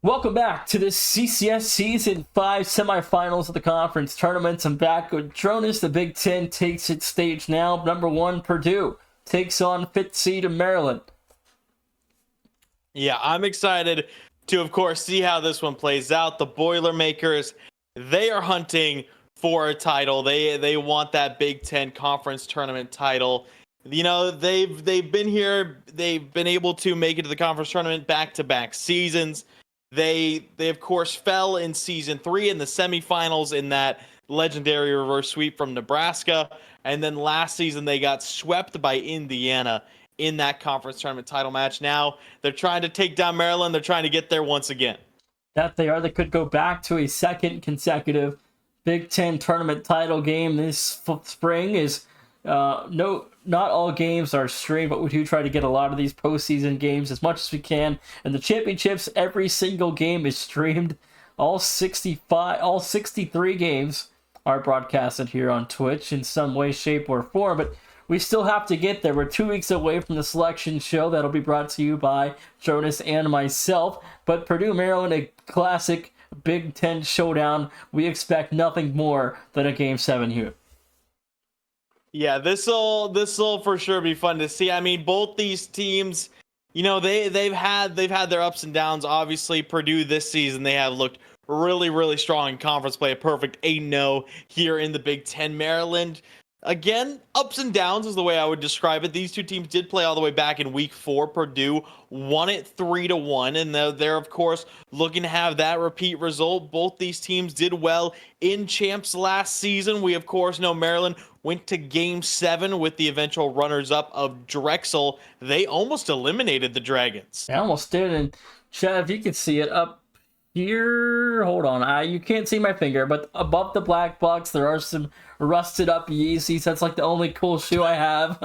Welcome back to the CCS Season 5 semifinals of the conference tournaments. I'm back with Jonas. The Big Ten takes its stage now. Number 1, Purdue takes on 5th seed Maryland. Yeah, I'm excited to, of course, see how this one plays out. The Boilermakers, they are hunting for a title. They want that Big Ten conference tournament title. You know, they've been here. They've been able to make it to the conference tournament back-to-back seasons. They of course fell in season 3 in the semifinals in that legendary reverse sweep from Nebraska, and then last season they got swept by Indiana in that conference tournament title match. Now they're trying to take down Maryland. They're trying to get there once again. That they are. They could go back to a second consecutive Big Ten tournament title game this spring. Not all games are streamed, but we do try to get a lot of these postseason games as much as we can. And the championships, every single game is streamed. All 63 games are broadcasted here on Twitch in some way, shape, or form. But we still have to get there. We're 2 weeks away from the selection show that'll be brought to you by Jonas and myself. But Purdue, Maryland, a classic Big Ten showdown. We expect nothing more than a Game 7 here. Yeah, this'll for sure be fun to see. I mean, both these teams, you know, they've had their ups and downs. Obviously, Purdue this season, they have looked really, really strong in conference play, a perfect 8-0 here in the Big Ten. Maryland, again, ups and downs is the way I would describe it. These two teams did play all the way back in week 4. Purdue won it 3-1, and they're of course looking to have that repeat result. Both these teams did well in champs last season. We of course know Maryland went to Game 7 with the eventual runners-up of Drexel. They almost eliminated the Dragons. They almost did, and Chad, if you can see it up here, hold on, you can't see my finger, but above the black box there are some rusted up Yeezys. That's like the only cool shoe I have.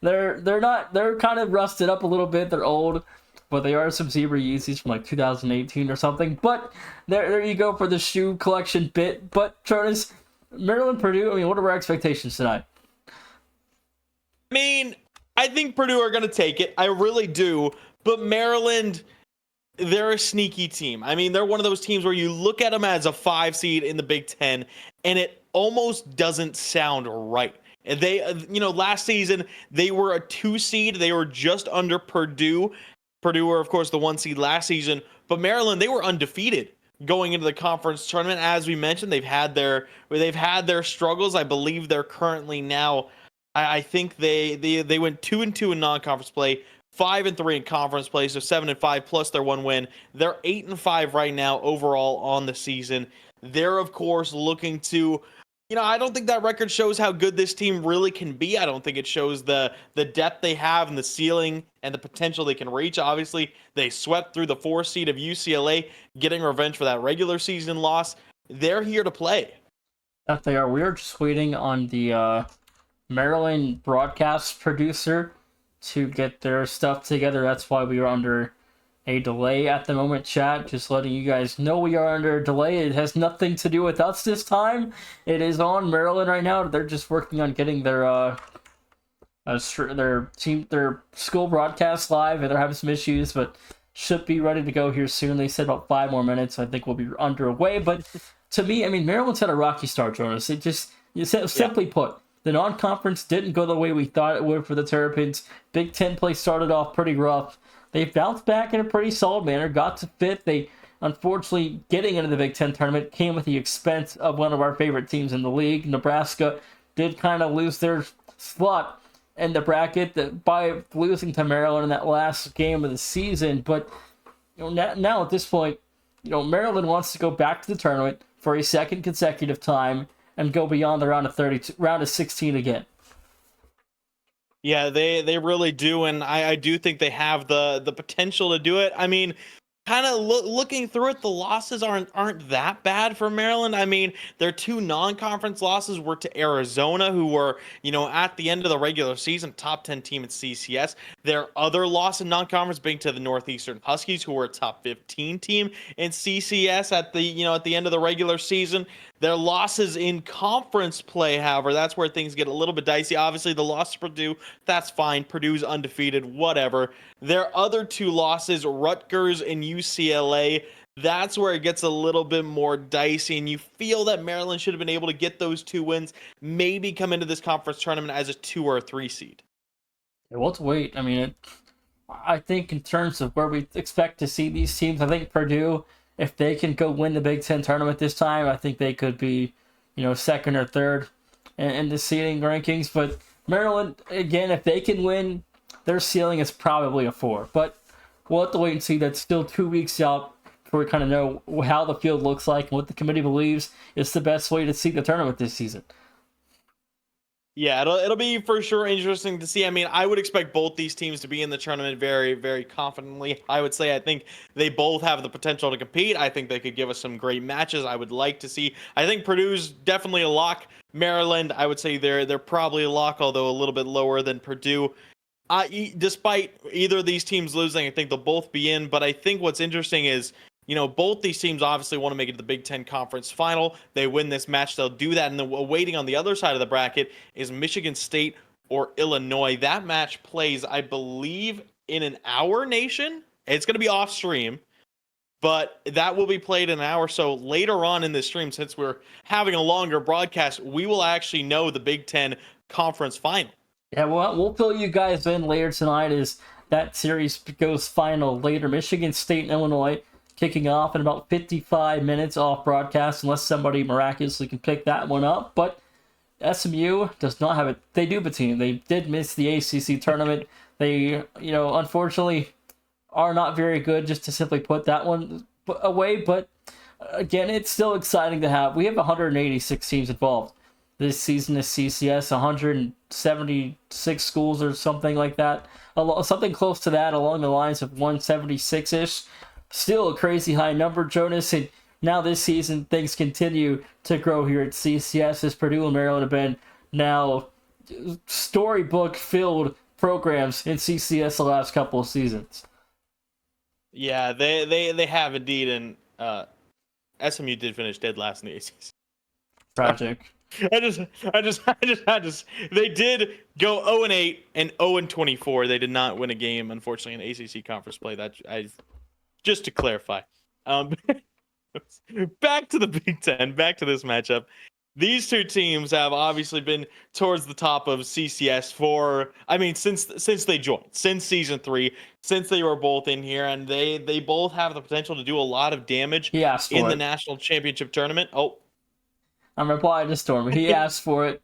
they're kind of rusted up a little bit. They're old, but they are some zebra Yeezys from like 2018 or something. But there you go for the shoe collection bit. But Jonas, Maryland, Purdue, I mean, what are our expectations tonight? I mean, I think Purdue are going to take it. I really do. But Maryland, they're a sneaky team. I mean, they're one of those teams where you look at them as a 5 seed in the Big Ten, and it almost doesn't sound right. They, last season, they were a 2 seed. They were just under Purdue. Purdue were, of course, the 1 seed last season. But Maryland, they were undefeated going into the conference tournament. As we mentioned, they've had their struggles. I believe they're currently now, I think they went 2-2 in non-conference play, 5-3 in conference play, so 7-5 plus their 1 win. They're 8-5 right now overall on the season. They're of course looking to, I don't think that record shows how good this team really can be. I don't think it shows the depth they have and the ceiling and the potential they can reach. Obviously, they swept through the 4 seed of UCLA, getting revenge for that regular season loss. They're here to play. That they are. We are just waiting on the Maryland broadcast producer to get their stuff together. That's why we are under a delay at the moment, chat. Just letting you guys know we are under a delay. It has nothing to do with us this time. It is on Maryland right now. They're just working on getting their school broadcast live, and they're having some issues, but should be ready to go here soon. They said about 5 more minutes. I think we'll be underway. But to me, I mean, Maryland's had a rocky start, Jonas. Simply put, the non-conference didn't go the way we thought it would for the Terrapins. Big Ten play started off pretty rough. They bounced back in a pretty solid manner, got to 5th. They, unfortunately, getting into the Big Ten tournament came at the expense of one of our favorite teams in the league. Nebraska did kind of lose their slot in the bracket by losing to Maryland in that last game of the season. But now at this point, Maryland wants to go back to the tournament for a second consecutive time and go beyond the round of 16 again. Yeah, they really do, and I do think they have the potential to do it. I mean, kind of looking through it, the losses aren't that bad for Maryland. I mean, their 2 non-conference losses were to Arizona, who were, at the end of the regular season, top 10 team at CCS. Their other loss in non-conference being to the Northeastern Huskies, who were a top 15 team in CCS at the end of the regular season. Their losses in conference play, however, that's where things get a little bit dicey. Obviously, the loss to Purdue, that's fine. Purdue's undefeated, whatever. Their other two losses, Rutgers and UCLA, that's where it gets a little bit more dicey, and you feel that Maryland should have been able to get those 2 wins, maybe come into this conference tournament as a 2 or a 3 seed. Yeah, we'll have to wait. I mean, I think in terms of where we expect to see these teams, I think Purdue, if they can go win the Big Ten tournament this time, I think they could be, second or third in the seeding rankings. But Maryland, again, if they can win, their ceiling is probably a 4. But we'll have to wait and see. That's still 2 weeks out before we kind of know how the field looks like and what the committee believes is the best way to see the tournament this season. Yeah, it'll be for sure interesting to see. I mean, I would expect both these teams to be in the tournament very, very confidently. I would say I think they both have the potential to compete. I think they could give us some great matches. I would like to see. I think Purdue's definitely a lock. Maryland, I would say they're probably a lock, although a little bit lower than Purdue. Despite either of these teams losing, I think they'll both be in. But I think what's interesting is, both these teams obviously want to make it to the Big Ten Conference Final. They win this match, they'll do that. And then waiting on the other side of the bracket is Michigan State or Illinois. That match plays, I believe, in an hour, Nation. It's going to be off stream, but that will be played in an hour. So later on in this stream, since we're having a longer broadcast, we will actually know the Big Ten Conference Final. Yeah, well, we'll fill you guys in later tonight as that series goes final later. Michigan State and Illinois kicking off in about 55 minutes off broadcast, unless somebody miraculously can pick that one up. But SMU does not have it. They do have a team. They did miss the ACC tournament. They, unfortunately are not very good, just to simply put that one away. But again, it's still exciting to have. We have 186 teams involved this season is CCS, 176 schools or something like that. Something close to that, along the lines of 176-ish. Still a crazy high number, Jonas, and now this season things continue to grow here at CCS as Purdue and Maryland have been now storybook-filled programs in CCS the last couple of seasons. Yeah, they have indeed, and SMU did finish dead last in the ACC. Tragic. I just had to. They did go 0-8 and 0-24. They did not win a game, unfortunately, in ACC conference play. Just to clarify. Back to the Big Ten, back to this matchup. These two teams have obviously been towards the top of CCS since they joined, since season 3, since they were both in here, and they both have the potential to do a lot of damage in the national championship tournament. Oh, I'm replying to Stormy. He asked for it.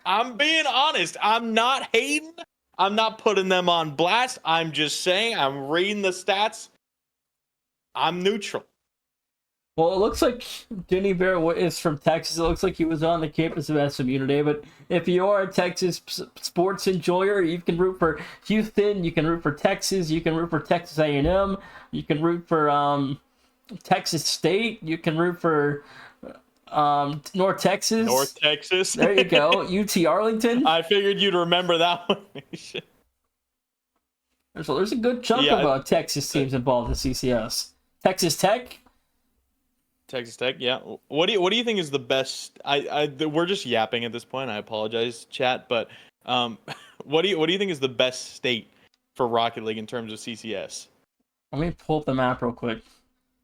I'm being honest. I'm not hating. I'm not putting them on blast. I'm just saying, I'm reading the stats. I'm neutral. Well, it looks like Denny Bear is from Texas. It looks like he was on the campus of SMU today. But if you are a Texas sports enjoyer, you can root for Houston. You can root for Texas. You can root for Texas A&M. You can root for Texas State. You can root for North Texas. North Texas. There you go. UT Arlington. I figured you'd remember that one. So there's a good chunk of Texas teams involved in CCS. Texas Tech. Texas Tech, yeah. What do you think is the best? We're just yapping at this point. I apologize, chat, but what do you think is the best state for Rocket League in terms of CCS? Let me pull up the map real quick,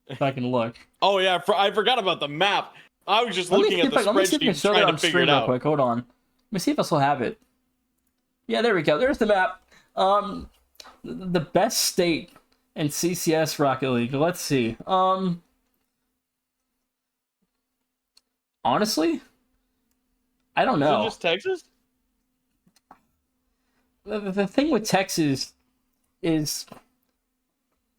if I can look. Oh yeah, I forgot about the map. I was just looking at the spreadsheet trying to figure it out. Quick. Hold on. Let me see if I still have it. Yeah, there we go. There's the map. The best state in CCS Rocket League. Let's see. Honestly, I don't know. Is it just Texas? The thing with Texas is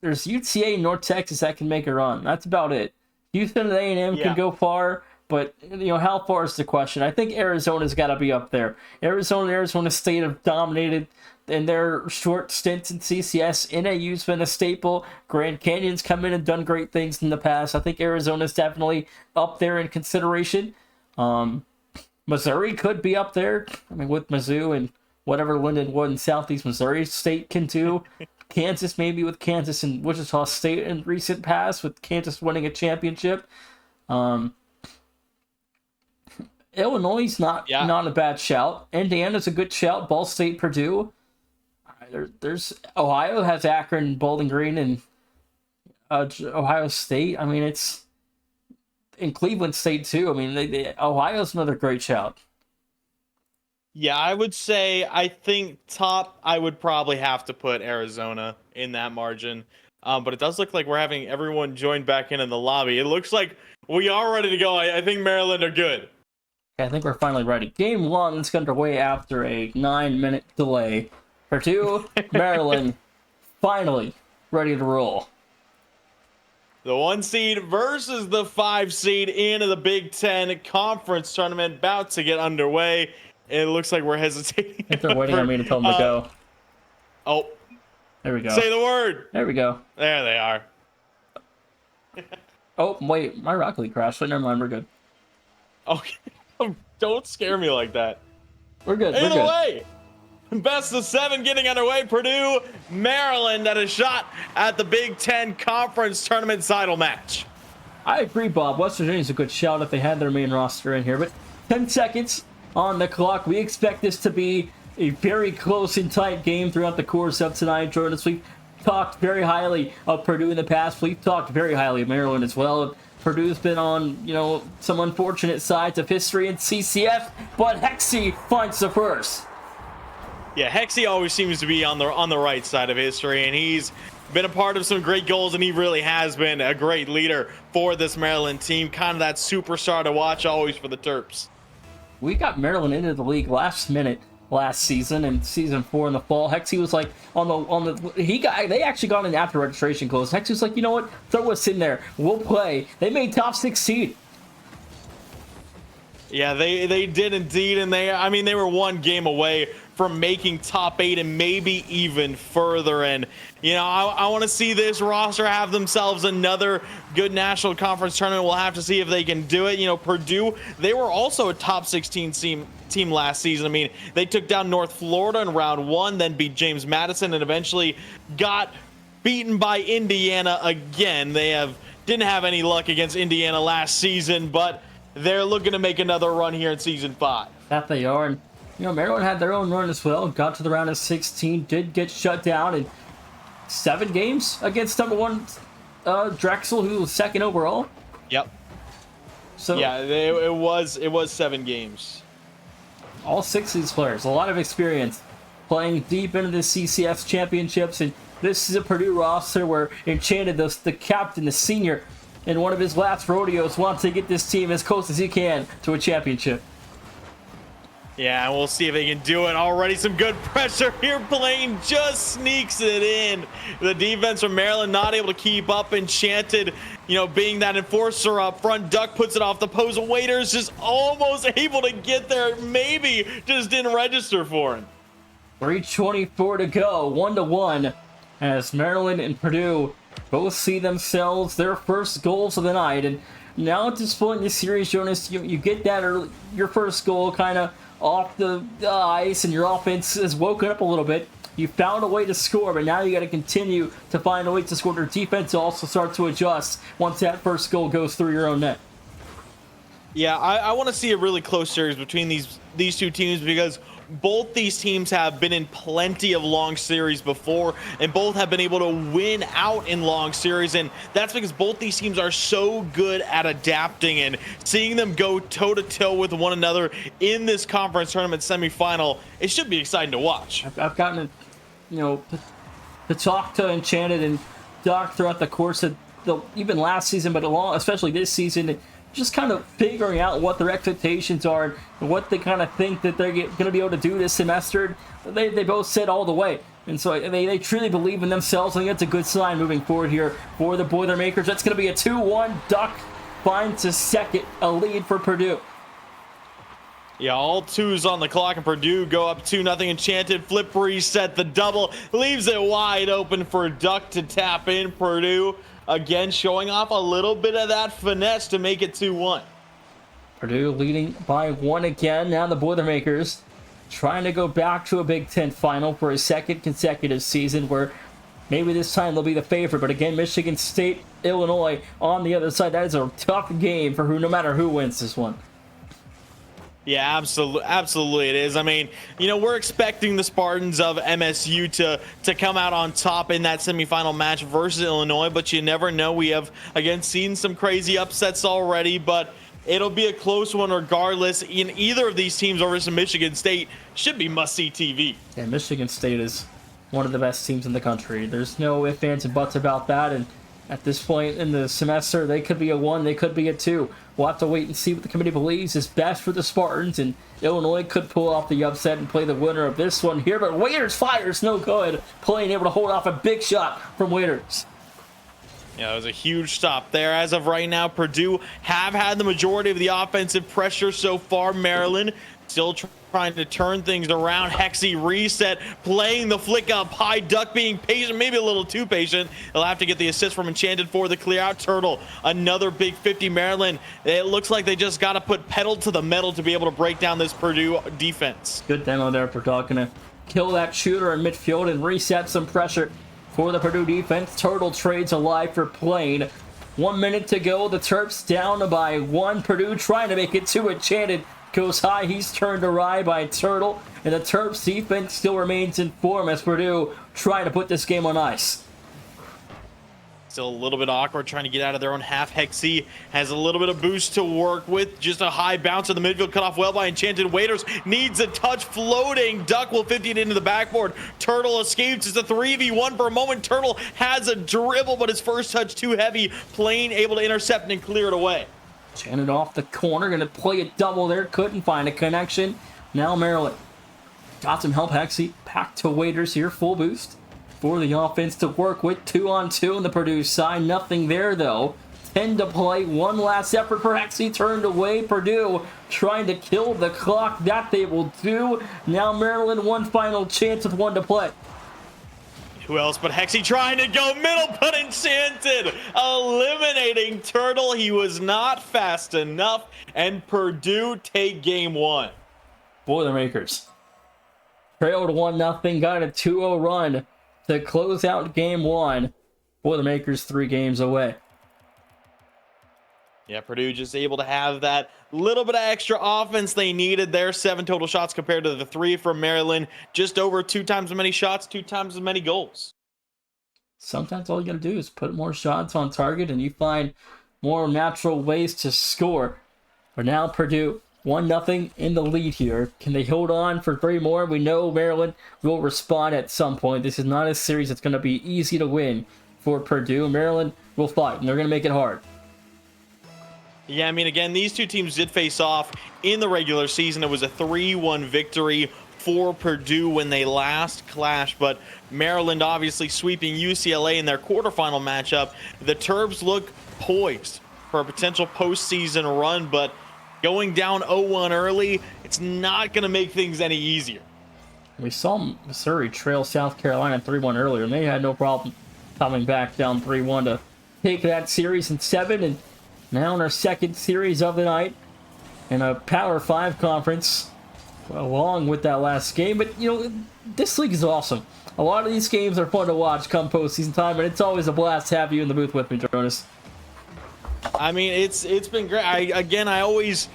there's UTA and North Texas that can make a run. That's about it. Houston and A&M can go far, but how far is the question? I think Arizona's got to be up there. Arizona State have dominated in their short stints in CCS. NAU's been a staple. Grand Canyon's come in and done great things in the past. I think Arizona's definitely up there in consideration. Missouri could be up there. I mean, with Mizzou and whatever Lindenwood and Southeast Missouri State can do. Kansas, maybe with Kansas and Wichita State in recent past, with Kansas winning a championship. Illinois is not a bad shout. Indiana's a good shout. Ball State, Purdue. There's Ohio has Akron, Bowling Green, and Ohio State. I mean, it's in Cleveland State too. I mean, Ohio's another great shout. Yeah, I would say I think top. I would probably have to put Arizona in that margin. But it does look like we're having everyone join back in the lobby. It looks like we are ready to go. I think Maryland are good. I think we're finally ready. Game 1 is underway after a 9-minute delay. Purdue, Maryland, finally ready to roll. The 1 seed versus the 5 seed into the Big Ten Conference Tournament about to get underway. It looks like we're hesitating. I think they're waiting on me to tell them to go. Oh. There we go. Say the word. There we go. There they are. Oh, wait. My Rocket League crashed. But never mind. We're good. Okay. Don't scare me like that. We're good. Either way, best of 7 getting underway. Purdue, Maryland at a shot at the Big Ten Conference Tournament title match. I agree, Bob. West Virginia's a good shout if they had their main roster in here. But 10 seconds on the clock. We expect this to be a very close and tight game throughout the course of tonight, Jordan. We've talked very highly of Purdue in the past. We've talked very highly of Maryland as well. Purdue's been on, some unfortunate sides of history in CCS, but Hexie finds the first. Yeah, Hexie always seems to be on the right side of history, and he's been a part of some great goals, and he really has been a great leader for this Maryland team. Kind of that superstar to watch always for the Terps. We got Maryland into the league last minute last season, and season 4 in the fall. Hexie was like they actually got in after registration closed. Hexie was like, you know what, throw us in there, we'll play. They made top 6 seed. Yeah, they did indeed, and they were 1 game away from making top 8 and maybe even further. And I want to see this roster have themselves another good national conference tournament. We'll have to see if they can do it. Purdue, they were also a top 16 team last season. I mean, they took down North Florida in round 1, then beat James Madison, and eventually got beaten by Indiana again. They didn't have any luck against Indiana last season, but they're looking to make another run here in season 5. That they are. And Maryland had their own run as well. Got to the round of 16, did get shut down in 7 games against number 1 Drexel, who was 2nd overall. Yep. So yeah, it was 7 games. All 6 of these players, a lot of experience playing deep into the CCS championships, and this is a Purdue roster where Enchanted, the captain, the senior, in one of his last rodeos, wants to get this team as close as he can to a championship. Yeah, we'll see if they can do it. Already some good pressure here. Blaine just sneaks it in. The defense from Maryland not able to keep up. Enchanted, being that enforcer up front. Duck puts it off the post. Waiters just almost able to get there. Maybe just didn't register for him. 3:24 to go. 1-1 as Maryland and Purdue both see themselves their first goals of the night. And now at this point in the series, Jonas, you get that early, your first goal kind of off the ice, and your offense has woken up a little bit. You found a way to score, but now you got to continue to find a way to score. Their defense also start to adjust once that first goal goes through your own net. Yeah, I want to see a really close series between these two teams, because both these teams have been in plenty of long series before, and both have been able to win out in long series, and that's because both these teams are so good at adapting, and seeing them go toe-to-toe with one another in this conference tournament semifinal, it should be exciting to watch. I've gotten to talk to Enchanted and Doc throughout the course of even last season, but especially this season, just kind of figuring out what their expectations are and what they kind of think that they're going to be able to do this semester. They both said all the way. And so they truly believe in themselves. I think that's a good sign moving forward here for the Boilermakers. That's going to be a 2-1. Duck finds a lead for Purdue. Yeah, all 2s on the clock, and Purdue go up 2-0. Enchanted flip reset the double. Leaves it wide open for Duck to tap in. Purdue again showing off a little bit of that finesse to make it 2-1. Purdue leading by 1 again. Now the Boilermakers trying to go back to a Big Ten final for a 2nd consecutive season, where maybe this time they'll be the favorite. But again, Michigan State, Illinois on the other side. That is a tough game for no matter who wins this one. Yeah, absolutely it is. I mean, we're expecting the Spartans of MSU to come out on top in that semifinal match versus Illinois, but you never know. We have, again, seen some crazy upsets already, but it'll be a close one regardless. In either of these teams versus Michigan State should be must-see TV. Yeah, Michigan State is one of the best teams in the country. There's no ifs, ands, and buts about that, and at this point in the semester, they could be a 1, they could be a 2. We'll have to wait and see what the committee believes is best for the Spartans, and Illinois could pull off the upset and play the winner of this one here, but Waiters fires no good, playing able to hold off a big shot from Waiters. Yeah, it was a huge stop there. As of right now, Purdue have had the majority of the offensive pressure so far. Maryland still trying to turn things around. Hexy reset, playing the flick up high. Duck being patient, maybe a little too patient. They'll have to get the assist from Enchanted for the clear out. Turtle, another big 50. Maryland, it looks like they just got to put pedal to the metal to be able to break down this Purdue defense. Good demo there for Duck. Gonna kill that shooter in midfield and reset some pressure for the Purdue defense. Turtle trades alive for Plain. 1 minute to go. The Terps down by 1. Purdue trying to make it 2. Enchanted goes high. He's turned awry by Turtle. And the Terps defense still remains in form as Purdue trying to put this game on ice. Still a little bit awkward trying to get out of their own half. Hexy has a little bit of boost to work with. Just a high bounce in the midfield, cut off well by Enchanted. Waiters needs a touch, floating. Duck will 50 it into the backboard. Turtle escapes. It's a 3v1 for a moment. Turtle has a dribble, but his first touch too heavy. Plain able to intercept and clear it away. Enchanted off the corner, gonna play a double there. Couldn't find a connection. Now Maryland got some help. Hexy back to Waiters here, full boost for the offense to work with. 2-on-2 on the Purdue side. Nothing there, though. 10 to play. One last effort for Hexy. Turned away. Purdue trying to kill the clock. That they will do. Now Maryland, one final chance with 1 to play. Who else but Hexy trying to go middle, but Enchanted eliminating Turtle. He was not fast enough, and Purdue take game 1. Boilermakers trailed 1-0. Got a 2-0 run to close out game 1. Boilermakers 3 games away. Yeah, Purdue just able to have that little bit of extra offense they needed there. 7 total shots compared to the 3 from Maryland. Just over 2 times as many shots, 2 times as many goals. Sometimes all you got to do is put more shots on target and you find more natural ways to score. But now Purdue 1-0 in the lead here. Can they hold on for 3 more? We know Maryland will respond at some point. This is not a series that's going to be easy to win for Purdue. Maryland will fight, and they're going to make it hard. Yeah, I mean, again, these two teams did face off in the regular season. It was a 3-1 victory for Purdue when they last clashed, but Maryland obviously sweeping UCLA in their quarterfinal matchup. The Terps look poised for a potential postseason run, but going down 0-1 early, it's not going to make things any easier. We saw Missouri trail South Carolina 3-1 earlier, and they had no problem coming back down 3-1 to take that series in 7, and now in our second series of the night in a Power 5 conference, along with that last game. But, this league is awesome. A lot of these games are fun to watch come postseason time, and it's always a blast to have you in the booth with me, Jonas. I mean, it's been great. I always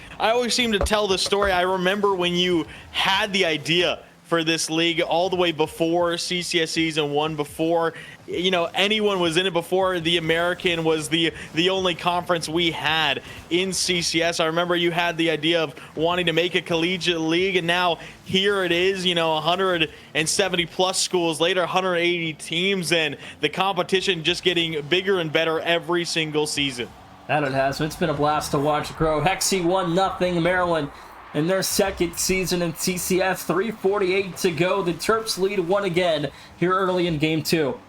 seem to tell the story. I remember when you had the idea for this league all the way before CCS season 1, before anyone was in it, before the American was the only conference we had in CCS. I remember you had the idea of wanting to make a collegiate league, and now here it is, 170 plus schools later, 180 teams, and the competition just getting bigger and better every single season. That it has. It's been a blast to watch grow. Hexy 1-0 Maryland in their second season in CCS. 3:48 to go. The Terps lead 1 again here early in game 2.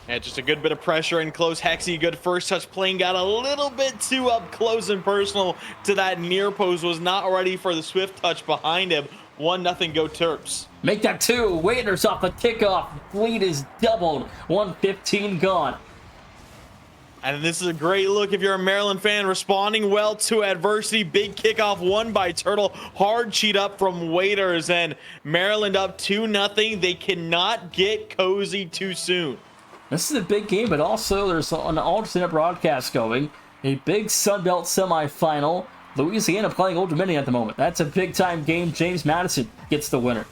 Yeah, just a good bit of pressure and close. Hexy, good first touch. Playing got a little bit too up close and personal to that near post. Was not ready for the swift touch behind him. 1-0 go Terps. Make that 2. Waiters off the kickoff. Lead is doubled. 1:15 gone. And this is a great look if you're a Maryland fan, responding well to adversity. Big kickoff won by Turtle. Hard cheat up from Waiters, and Maryland up 2-0. They cannot get cozy too soon. This is a big game, but also there's an alternate broadcast going. A big Sun Belt semifinal. Louisiana playing Old Dominion at the moment. That's a big-time game. James Madison gets the winner.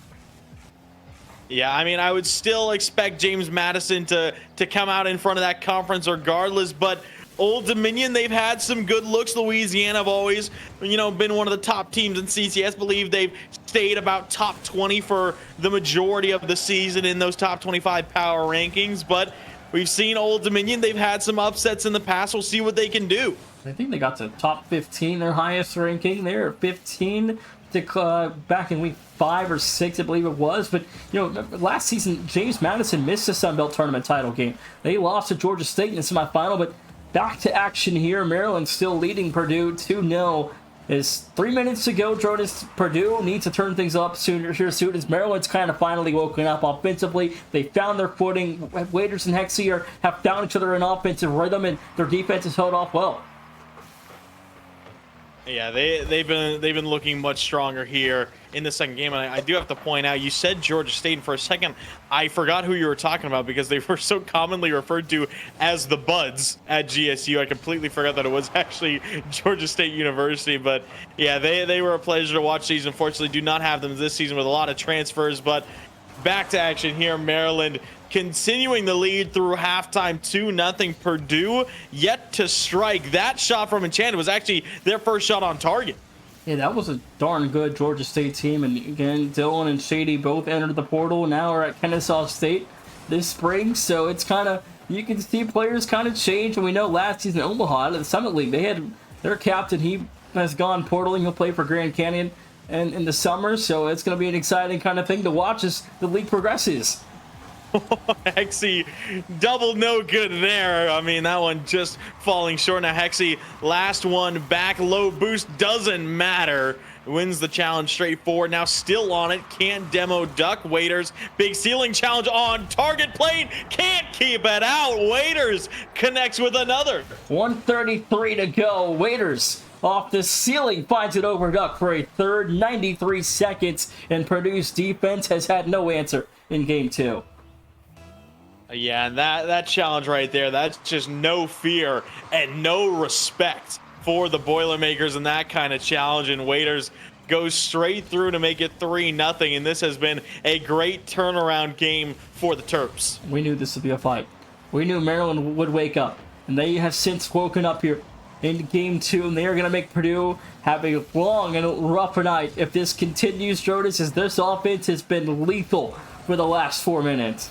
Yeah, I mean, I would still expect James Madison to come out in front of that conference regardless, but Old Dominion, they've had some good looks. Louisiana have always, been one of the top teams in CCS. Believe they've stayed about top 20 for the majority of the season in those top 25 power rankings, but we've seen Old Dominion. They've had some upsets in the past. We'll see what they can do. I think they got to top 15, their highest ranking. They were 15 back in week 5 or 6, I believe it was. But, last season, James Madison missed the Sun Belt Tournament title game. They lost to Georgia State in the semifinal, but back to action here. Maryland still leading Purdue 2-0. Is 3 minutes to go, Jonas. Purdue needs to turn things up soon as Maryland's kind of finally woken up offensively. They found their footing. Waiters and Hexie have found each other in offensive rhythm, and their defense has held off well. Yeah, they've been looking much stronger here in the second game. And I do have to point out, you said Georgia State, and for a second I forgot who you were talking about because they were so commonly referred to as the Buds at GSU. I completely forgot that it was actually Georgia State University. But yeah, they were a pleasure to watch these. Unfortunately, do not have them this season with a lot of transfers. But back to action here. Maryland continuing the lead through halftime, 2-0. Purdue yet to strike. That shot from Enchanted was actually their first shot on target. Yeah, that was a darn good Georgia State team. And again, Dylan and Shady both entered the portal. Now we're at Kennesaw State this spring. So it's kind of, you can see players kind of change. And we know last season Omaha at the Summit League, they had their captain, he has gone portaling. He'll play for Grand Canyon and in the summer. So it's going to be an exciting kind of thing to watch as the league progresses. Hexie, double no good there. I mean, that one just falling short. Now Hexie, last one back, low boost, doesn't matter. Wins the challenge straight forward. Now still on it, can't demo duck. Waiters, big ceiling challenge on target plane, can't keep it out. Waiters connects with another. 1:33 to go. Waiters off the ceiling finds it over duck for a third, 93 seconds, and Purdue's defense has had no answer in game 2. Yeah, and that challenge right there, that's just no fear and no respect for the Boilermakers in that kind of challenge. And Waiters goes straight through to make it 3-0. And this has been a great turnaround game for the Terps. We knew this would be a fight. We knew Maryland would wake up. And they have since woken up here in game 2. And they are going to make Purdue have a long and rough night. If this continues, Jonas, as this offense has been lethal for the last 4 minutes.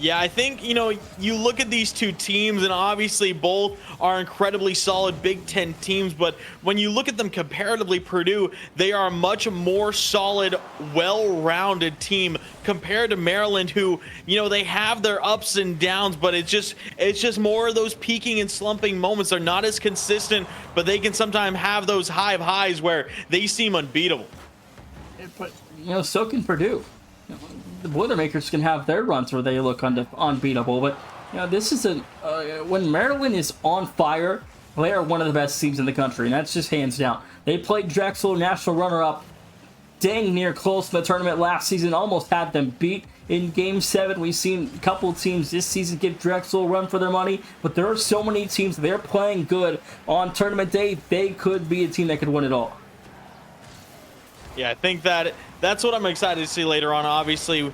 Yeah, I think, you look at these two teams, and obviously both are incredibly solid Big Ten teams, but when you look at them comparatively, Purdue, they are a much more solid, well-rounded team compared to Maryland, who, they have their ups and downs, but it's just more of those peaking and slumping moments. They're not as consistent, but they can sometimes have those high highs where they seem unbeatable. But, so can Purdue. The Boilermakers can have their runs where they look unbeatable, but this is when Maryland is on fire, they are one of the best teams in the country, and that's just hands down. They played Drexel, national runner-up, dang near close to the tournament last season, almost had them beat in Game 7. We've seen a couple of teams this season give Drexel a run for their money, but there are so many teams, they're playing good on tournament day, they could be a team that could win it all. Yeah, I think that's what I'm excited to see later on. Obviously,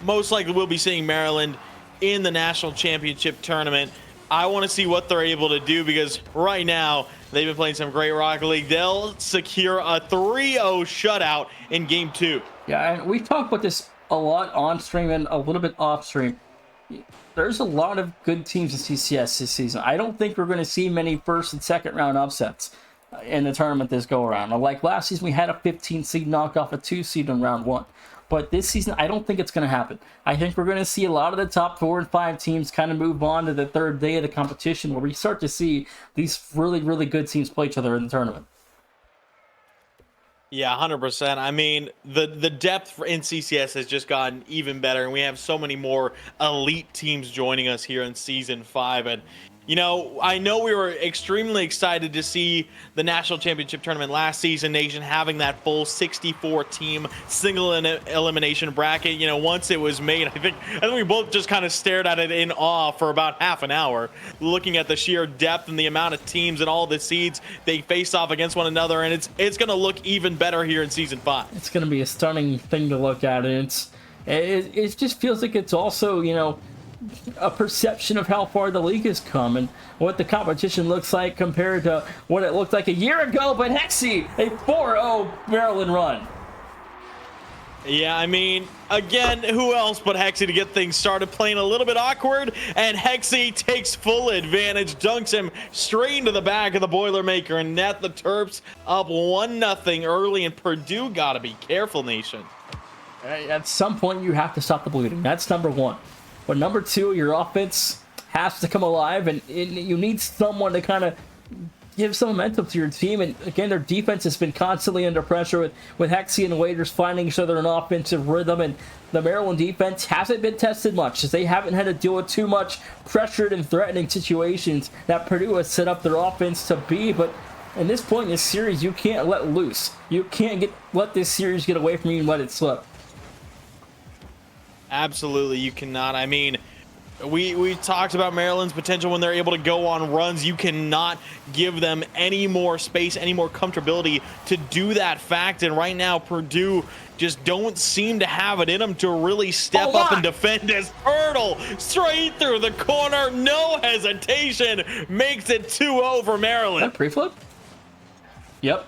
most likely we'll be seeing Maryland in the national championship tournament. I want to see what they're able to do because right now they've been playing some great Rocket League. They'll secure a 3-0 shutout in game 2. Yeah, and we talked about this a lot on stream and a little bit off stream. There's a lot of good teams in CCS this season. I don't think we're going to see many first and second round upsets in the tournament this go around. Like last season, we had a 15 seed knock off a 2 seed in round 1. But this season, I don't think it's going to happen. I think we're going to see a lot of the top 4 and 5 teams kind of move on to the third day of the competition where we start to see these really, really good teams play each other in the tournament. Yeah, 100%. I mean, the depth in CCS has just gotten even better, and we have so many more elite teams joining us here in season 5. And I know we were extremely excited to see the national championship tournament last season, Nation having that full 64 team single elimination bracket. Once it was made, I think we both just kind of stared at it in awe for about half an hour, looking at the sheer depth and the amount of teams and all the seeds they face off against one another. And it's going to look even better here in season 5. It's going to be a stunning thing to look at, and it just feels like it's also, a perception of how far the league has come and what the competition looks like compared to what it looked like a year ago. But Hexy, a 4-0 Maryland run. Yeah, I mean, again, who else but Hexy to get things started, playing a little bit awkward, and Hexy takes full advantage, dunks him straight into the back of the Boilermaker, and net the Terps up 1-0 early, and Purdue got to be careful, Nation. At some point, you have to stop the bleeding. That's number one. But number two, your offense has to come alive, and you need someone to kind of give some momentum to your team. And again, their defense has been constantly under pressure with Hexy and Waiters finding each other in offensive rhythm. And the Maryland defense hasn't been tested much, as they haven't had to deal with too much pressured and threatening situations that Purdue has set up their offense to be. But in this point in this series, you can't let loose. You can't let this series get away from you and let it slip. Absolutely, you cannot. I mean, we talked about Maryland's potential when they're able to go on runs. You cannot give them any more space, any more comfortability to do that fact. And right now, Purdue just don't seem to have it in them to really step up and defend, as Turtle straight through the corner, no hesitation, makes it 2-0 for Maryland. That pre-flip? Yep.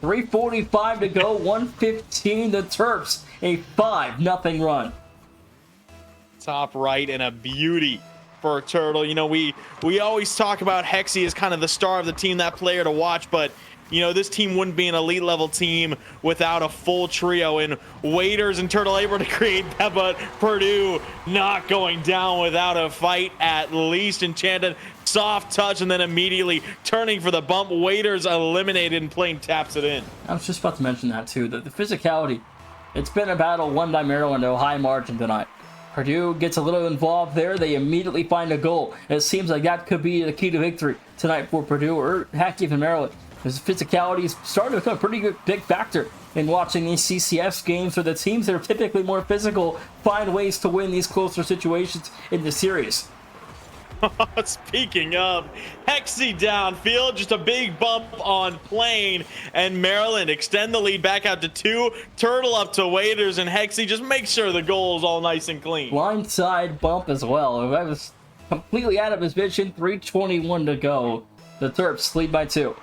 3:45 to go, 1:15. The Terps, a 5-0 run. Top right, and a beauty for Turtle. We always talk about Hexy as kind of the star of the team, that player to watch, but this team wouldn't be an elite level team without a full trio, and Waiters and Turtle able to create that, but Purdue not going down without a fight at least. Enchanted soft touch, and then immediately turning for the bump. Waiters eliminated, and Plain taps it in. I was just about to mention that too, the physicality. It's been a battle won by Maryland to a high margin tonight. Purdue gets a little involved there. They immediately find a goal. It seems like that could be the key to victory tonight for Purdue, or heck, even Maryland. Because physicality is starting to become a pretty big factor in watching these CCS games, where the teams that are typically more physical find ways to win these closer situations in the series. Speaking of, Hexy downfield, just a big bump on Plain, and Maryland extend the lead back out to 2. Turtle up to Waiters, and Hexy just make sure the goal is all nice and clean. Blindside bump as well. That was completely out of his vision. 3:21 to go. The Terps lead by 2.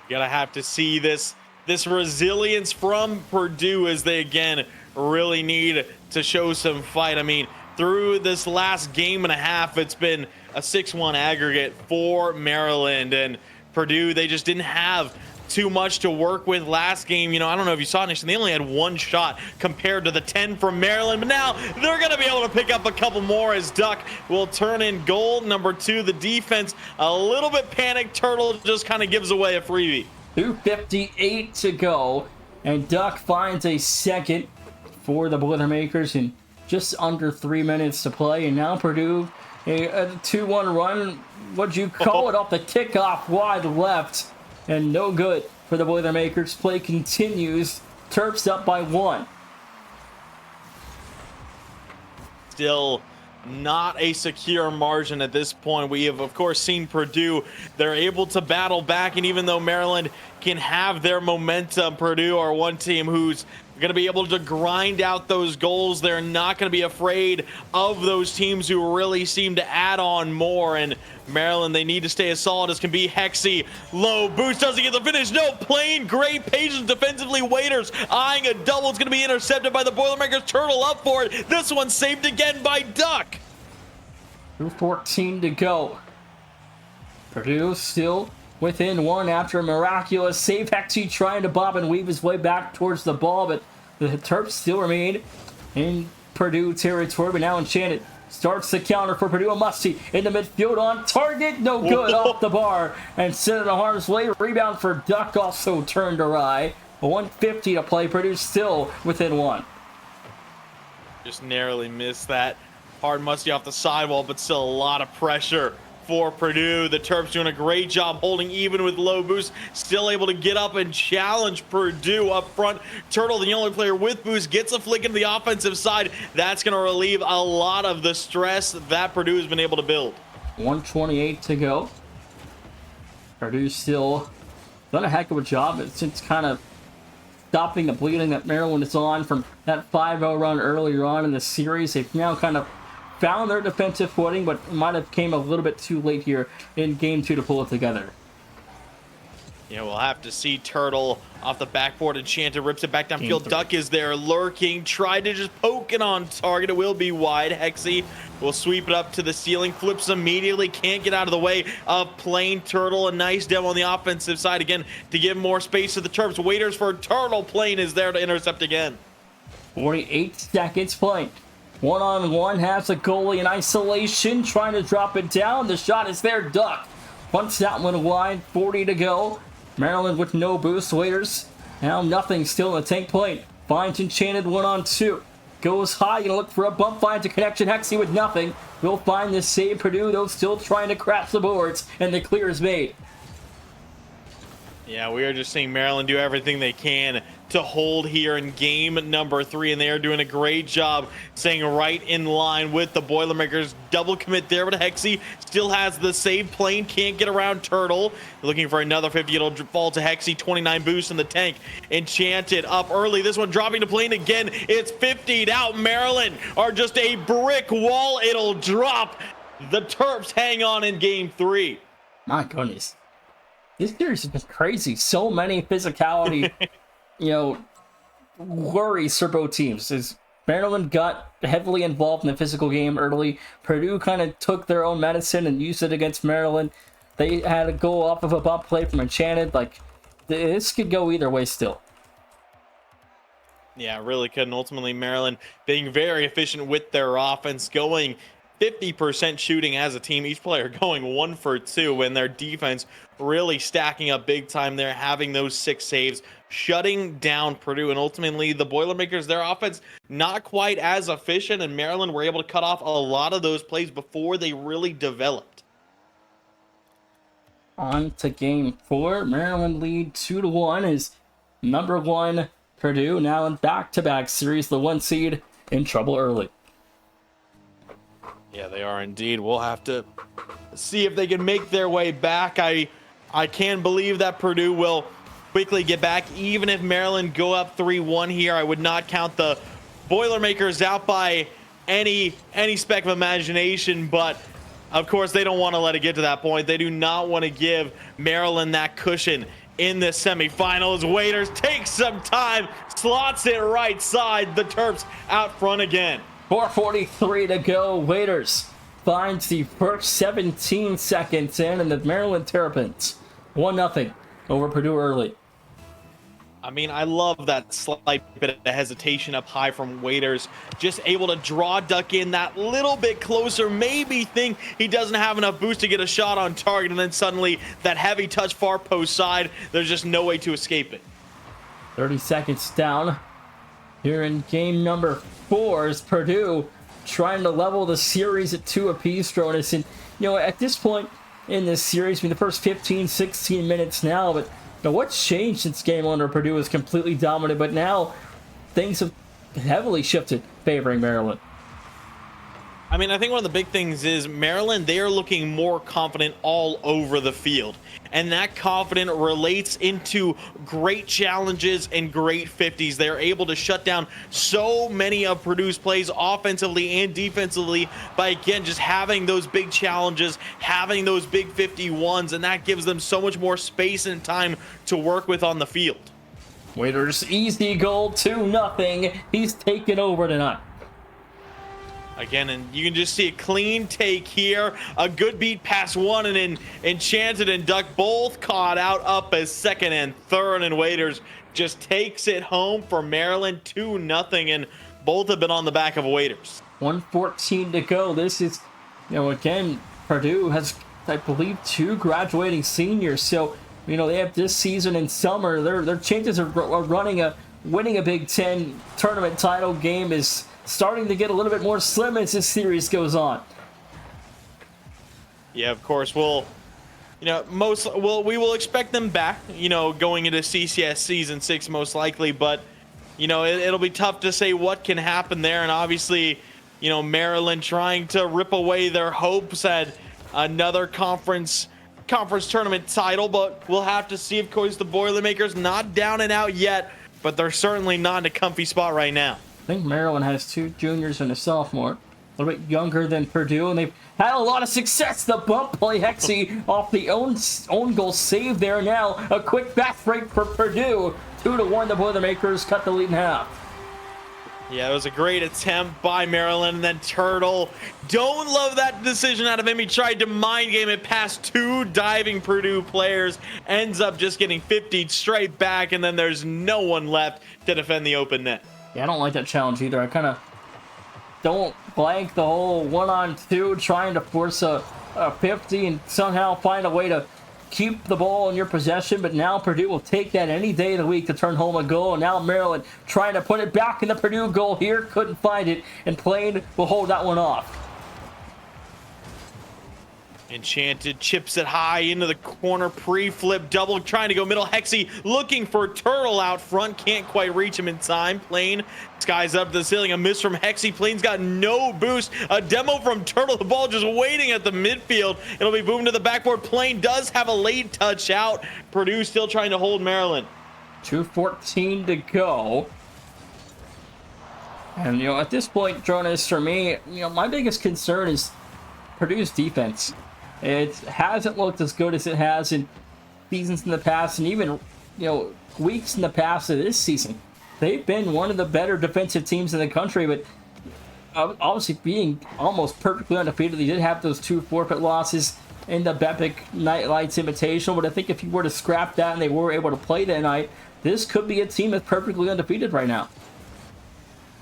Gotta have to see this resilience from Purdue, as they again really need to show some fight. I mean, through this last game and a half, it's been a 6-1 aggregate for Maryland, and Purdue, they just didn't have too much to work with last game. I don't know if you saw, Nation, they only had 1 shot compared to the 10 from Maryland, but now they're going to be able to pick up a couple more, as Duck will turn in goal number 2. The defense a little bit panicked. Turtle just kind of gives away a freebie. 2:58 to go, and Duck finds a second for the Boilermakers in just under 3 minutes to play. And now Purdue, a 2-1 run. What'd you call it? Off the kickoff, wide left, and no good for the Boilermakers. Play continues. Terps up by 1. Still not a secure margin at this point. We have, of course, seen Purdue. They're able to battle back, and even though Maryland can have their momentum, Purdue are one team who's going to be able to grind out those goals. They're not going to be afraid of those teams who really seem to add on more. And Maryland, they need to stay as solid as can be. Hexy, low boost, doesn't get the finish. No, Plain, great patience defensively. Waiters eyeing a double. It's going to be intercepted by the Boilermakers. Turtle up for it. This one's saved again by Duck. 2:14 to go. Purdue still within 1 after a miraculous save. Hexy trying to bob and weave his way back towards the ball, but the Terps still remain in Purdue territory. But now Enchanted Starts the counter for Purdue. Musty in the midfield on target. No good. Off the bar. And sent in harm's way. Rebound for Duck, also turned awry. 1:50 to play. Purdue still within one. Just narrowly missed that. Hard Musty off the sidewall, but still a lot of pressure for Purdue. The Terps doing a great job holding even with low boost. Still able to get up and challenge Purdue up front. Turtle, the only player with boost, gets a flick into the offensive side. That's going to relieve a lot of the stress that Purdue has been able to build. 1:28 to go. Purdue still done a heck of a job since kind of stopping the bleeding that Maryland is on from that 5-0 run earlier on in the series. They've now kind of found their defensive footing, but might have came a little bit too late here in game 2 to pull it together. Yeah, we'll have to see. Turtle off the backboard. Enchanted rips it back downfield. Duck is there lurking. Tried to just poke it on target. It will be wide. Hexy will sweep it up to the ceiling. Flips immediately. Can't get out of the way of Plain Turtle. A nice demo on the offensive side again to give more space to the Terps. Waiters for Turtle. Plain is there to intercept again. 48 seconds playing. One-on-one, has a goalie in isolation, trying to drop it down. The shot is there. Duck punts that one wide. 40 to go. Maryland with no boost. Waiters now nothing, still in the tank plate. Finds Enchanted 1-on-2. Goes high, gonna look for a bump, finds a connection. Hexy with nothing. Will find the save. Purdue, though, still trying to crash the boards, and the clear is made. Yeah, we are just seeing Maryland do everything they can to hold here in game number 3, and they are doing a great job staying right in line with the Boilermakers. Double commit there, but Hexy still has the save. Plain can't get around Turtle. Looking for another 50. It'll fall to Hexy. 29 boost in the tank. Enchanted up early. This one dropping to Plain again. It's 50'd out. Maryland are just a brick wall. It'll drop. The Terps hang on in game 3. My goodness. This series has been crazy. So many physicality, worries for both teams. As Maryland got heavily involved in the physical game early, Purdue kind of took their own medicine and used it against Maryland. They had a goal off of a bump play from Enchanted. This could go either way still. Yeah, really could. And ultimately, Maryland being very efficient with their offense, going 50% shooting as a team, each player going 1 for 2, and their defense really stacking up big time there, having those 6 saves, shutting down Purdue. And ultimately, the Boilermakers, their offense not quite as efficient, and Maryland were able to cut off a lot of those plays before they really developed. On to game 4. Maryland lead 2-1 as number 1 Purdue now in back-to-back series. The 1 seed in trouble early. Yeah, they are indeed. We'll have to see if they can make their way back. I can believe that Purdue will quickly get back, even if Maryland go up 3-1 here. I would not count the Boilermakers out by any speck of imagination, but of course they don't want to let it get to that point. They do not want to give Maryland that cushion in this semifinals. Waiters takes some time, slots it right side. The Terps out front again. 4:43 to go. Waiters finds the first 17 seconds in, and the Maryland Terrapins 1-0 over Purdue early. I mean, I love that slight bit of hesitation up high from Waiters. Just able to draw Duck in that little bit closer, maybe think he doesn't have enough boost to get a shot on target, and then suddenly that heavy touch far post side, there's just no way to escape it. 30 seconds down. Here in game number 4 is Purdue trying to level the series at 2 apiece, Jonas. And, at this point in this series, the first 15, 16 minutes now, but what's changed since game 1 where Purdue was completely dominant, but now things have heavily shifted favoring Maryland. I mean, I think one of the big things is Maryland, they are looking more confident all over the field. And that confidence relates into great challenges and great 50s. They're able to shut down so many of Purdue's plays offensively and defensively by, again, just having those big challenges, having those big 51s, and that gives them so much more space and time to work with on the field. Waiters, easy goal, 2-0. He's taken over tonight. Again, and you can just see a clean take here. A good beat past one, and then Enchanted and Duck both caught out up as second and third, and Waiters just takes it home for Maryland 2-0, and both have been on the back of waiters. 1:14 to go. This is, again, Purdue has, I believe, 2 graduating seniors. So, they have this season in summer. Their chances of winning a Big Ten tournament title game is starting to get a little bit more slim as this series goes on. Yeah, of course. We will expect them back, going into CCS season 6 most likely, but it'll be tough to say what can happen there. And obviously, Maryland trying to rip away their hopes at another conference tournament title, but we'll have to see. Of course, the Boilermakers not down and out yet, but they're certainly not in a comfy spot right now. I think Maryland has 2 juniors and a sophomore, a little bit younger than Purdue, and they've had a lot of success. The bump play, Hexy off the own goal save there. Now a quick back break for Purdue. 2-1, the Boilermakers cut the lead in half. Yeah, it was a great attempt by Maryland, and then Turtle. Don't love that decision out of him. He tried to mind game it past 2 diving Purdue players. Ends up just getting 50'd straight back, and then there's no one left to defend the open net. Yeah, I don't like that challenge either. I kind of don't like the whole 1-on-2 trying to force a 50 and somehow find a way to keep the ball in your possession, but now Purdue will take that any day of the week to turn home a goal. And now Maryland trying to put it back in the Purdue goal here, couldn't find it, and Plain will hold that one off. Enchanted chips it high into the corner, pre-flip double, trying to go middle. Hexy looking for Turtle out front, can't quite reach him in time. Plain skies up to the ceiling, a miss from Hexy. Plain's got no boost. A demo from Turtle, the ball just waiting at the midfield. It'll be moved to the backboard. Plain does have a late touch out. Purdue still trying to hold Maryland. 2:14 to go. And, at this point, Jonas, for me, my biggest concern is Purdue's defense. It hasn't looked as good as it has in seasons in the past, and even, weeks in the past of this season. They've been one of the better defensive teams in the country, but obviously being almost perfectly undefeated. They did have those 2 forfeit losses in the Bepic Nightlights Invitational, but I think if you were to scrap that and they were able to play that night, this could be a team that's perfectly undefeated right now.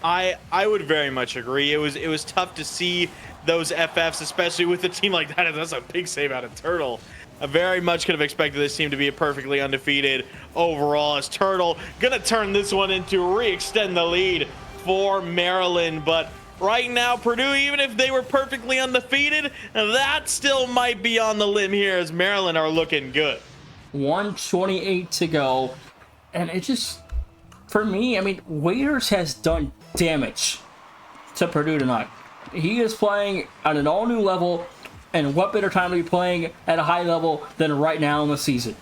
I would very much agree. It was tough to see those FFs, especially with a team like that. That's a big save out of Turtle. I very much could have expected this team to be a perfectly undefeated overall, as Turtle gonna turn this one into re-extend the lead for Maryland. But right now, Purdue, even if they were perfectly undefeated, that still might be on the limb here, as Maryland are looking good. 1:28 to go, and it just, for me, Waiters has done damage to Purdue tonight. He is playing at an all-new level, and what better time to be playing at a high level than right now in the season?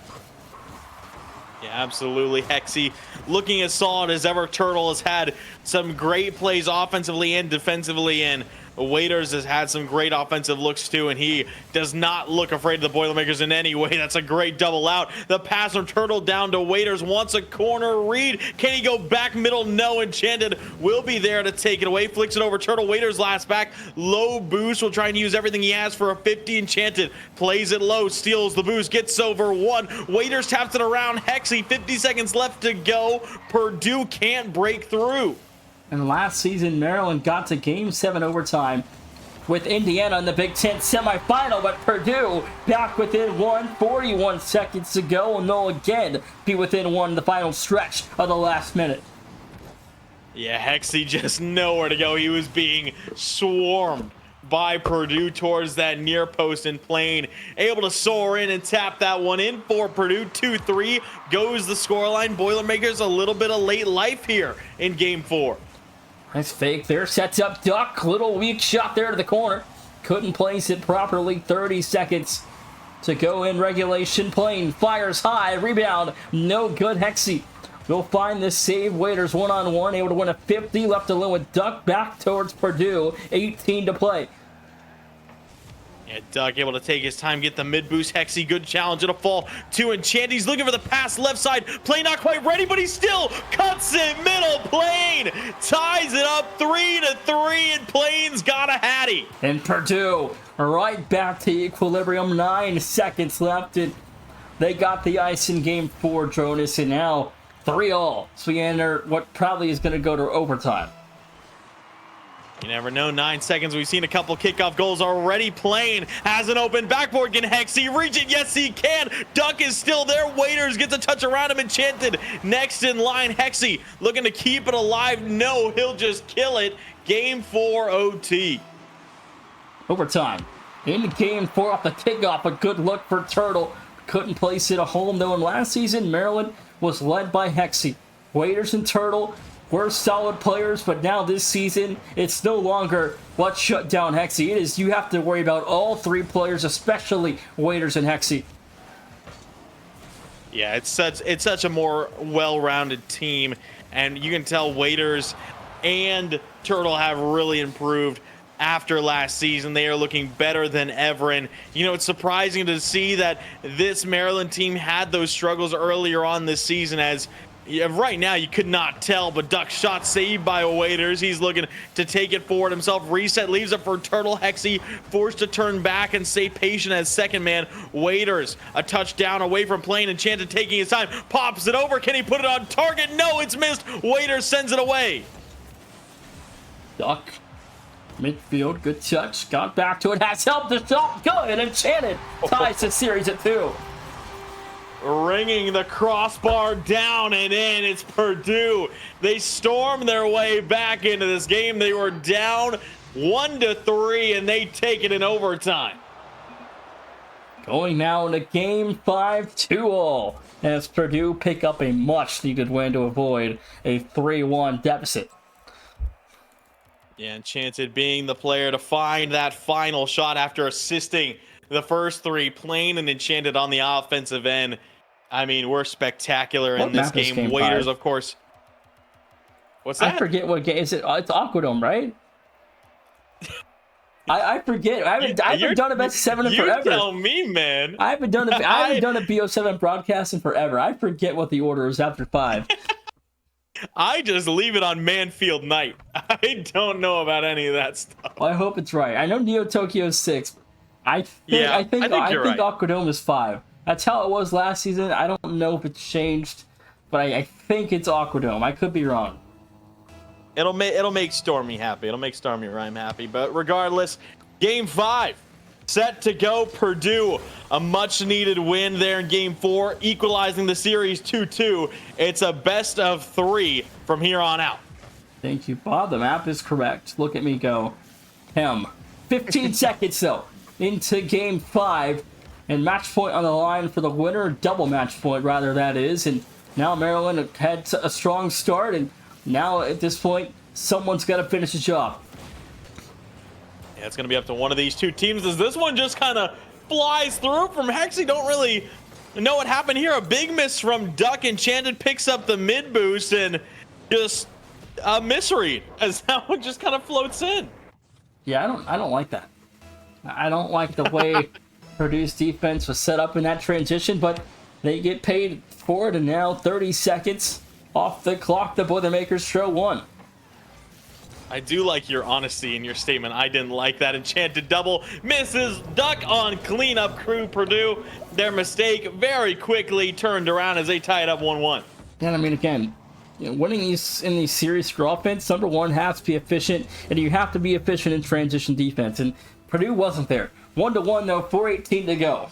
Yeah, absolutely. Hexy looking as solid as ever. Turtle has had some great plays offensively and defensively, and Waiters has had some great offensive looks too, and he does not look afraid of the Boilermakers in any way. That's a great double out. The pass from Turtle down to Waiters, wants a corner read. Can he go back middle? No. Enchanted will be there to take it away. Flicks it over Turtle. Waiters last back. Low boost. Will try and use everything he has for a 50. Enchanted plays it low, steals the boost, gets over 1. Waiters taps it around Hexy. 50 seconds left to go. Purdue can't break through. And last season, Maryland got to Game 7 overtime with Indiana in the Big Ten semifinal, but Purdue back within 41 seconds to go, and they'll again be within 1 in the final stretch of the last minute. Yeah, Hexy just nowhere to go. He was being swarmed by Purdue towards that near post, and Plain able to soar in and tap that one in for Purdue. 2-3 goes the scoreline. Boilermakers a little bit of late life here in Game 4. Nice fake there, sets up Duck, little weak shot there to the corner. Couldn't place it properly. 30 seconds to go in regulation. Plain fires high, rebound, no good. Hexy will find this save. Waiters 1-on-1, able to win a 50, left alone with Duck back towards Purdue. 18 to play. Yeah, Duck able to take his time, get the mid boost. Hexy, good challenge. It'll fall to Enchant. He's looking for the pass left side. Plain not quite ready, but he still cuts it middle. Plain ties it up 3-3, and Plain's got a hattie. And Purdue right back to equilibrium. 9 seconds left, and they got the ice in Game 4, Jonas, and now 3-3. So we enter what probably is going to go to overtime. You never know. 9 seconds. We've seen a couple kickoff goals already. Playing has an open backboard. Can Hexy reach it? Yes, he can. Duck is still there. Waiters gets a touch around him. Enchanted next in line. Hexy looking to keep it alive. No, he'll just kill it. Game 4 OT. Overtime. Into game 4 off the kickoff. A good look for Turtle. Couldn't place it at home, though. In last season, Maryland was led by Hexy. Waiters and Turtle were solid players, but now this season, it's no longer let's shut down Hexy. It is you have to worry about all 3 players, especially Waiters and Hexy. Yeah, it's such a more well-rounded team, and you can tell Waiters and Turtle have really improved after last season. They are looking better than ever, and it's surprising to see that this Maryland team had those struggles earlier on this season, as right now you could not tell, but Duck shot saved by Waiters. He's looking to take it forward himself. Reset leaves it for Turtle. Hexy forced to turn back and stay patient as second man. Waiters a touchdown away from playing. Enchanted taking his time, pops it over. Can he put it on target? No, it's missed. Waiters sends it away. Duck midfield, good touch, got back to it, has helped the shot, good. Enchanted ties the series at 2. Ringing the crossbar down and in. It's Purdue. They storm their way back into this game. They were down 1-3, and they take it in overtime. Going now into game 5, 2-2, as Purdue pick up a much-needed win to avoid a 3-1 deficit. Yeah, Enchanted being the player to find that final shot after assisting the first 3. Plain and Enchanted on the offensive end. I mean, we're spectacular in this game. Waiters, of course. What's that? I forget what game is it. It's Aquadome, right? I forget. I haven't done a best 7 in forever. You tell me, man. I haven't done a BO7 broadcast in forever. I forget what the order is after 5. I just leave it on Manfield night. I don't know about any of that stuff. Well, I hope it's right. I know Neo Tokyo is 6. I think right. Aquadome is 5. That's how it was last season. I don't know if it's changed, but I think it's Aquadome. I could be wrong. It'll make Stormy happy. It'll make Stormy Rhyme happy. But regardless, game 5 set to go. Purdue, a much-needed win there in game 4, equalizing the series 2-2. It's a best of 3 from here on out. Thank you, Bob. The map is correct. Look at me go. 15 seconds, though, into game 5. And match point on the line for the winner. Double match point, rather, that is. And now Maryland had a strong start. And now, at this point, someone's got to finish the job. Yeah, it's going to be up to one of these 2 teams. As this one just kind of flies through from Hexy. Don't really know what happened here. A big miss from Duck. Enchanted picks up the mid boost and just a misread as that one just kind of floats in. Yeah, I don't like that. I don't like the way Purdue's defense was set up in that transition, but they get paid for it, and now 30 seconds off the clock. The Boilermakers show 1. I do like your honesty in your statement. I didn't like that. Enchanted double misses. Duck on cleanup crew. Purdue, their mistake very quickly turned around as they tie it up 1-1. And I mean, again, winning in these series for offense, number 1 has to be efficient, and you have to be efficient in transition defense, and Purdue wasn't there. 1-1 though, 4:18 to go.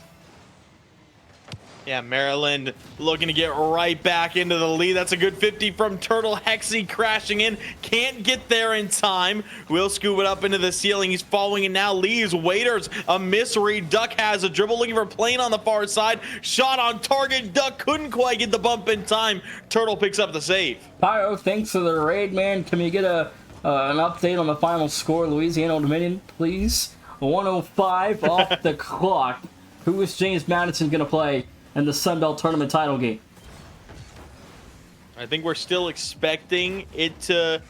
Yeah, Maryland looking to get right back into the lead. That's a good 50 from Turtle. Hexy crashing in. Can't get there in time. Will scoop it up into the ceiling. He's following it now. Leaves Waiters. A misread. Duck has a dribble looking for Plain on the far side. Shot on target. Duck couldn't quite get the bump in time. Turtle picks up the save. Pyro, thanks for the raid, man. Can we get an update on the final score? Louisiana Old Dominion, please. 105 off the clock. Who is James Madison going to play in the Sun Belt Tournament title game? I think we're still expecting it to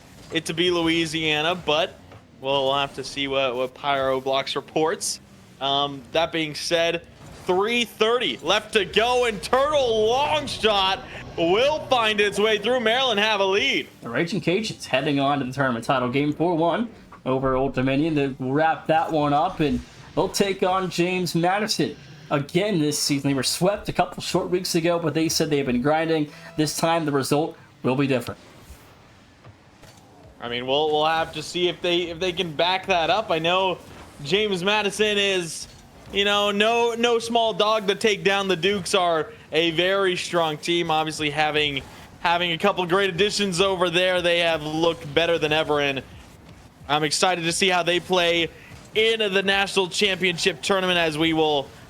be Louisiana, but we'll have to see what Pyro Blocks reports. That being said, 3:30 left to go, and Turtle long shot will find its way through. Maryland have a lead. The Raging Cajuns heading on to the tournament title game 4-1 over Old Dominion. They'll wrap that one up, and they'll take on James Madison again this season. They were swept a couple short weeks ago, but they said they've been grinding. This time the result will be different. I mean, we'll have to see if they can back that up. I know James Madison is, no small dog to take down. The Dukes are a very strong team. Obviously, having a couple great additions over there, they have looked better than ever. And I'm excited to see how they play in the national championship tournament,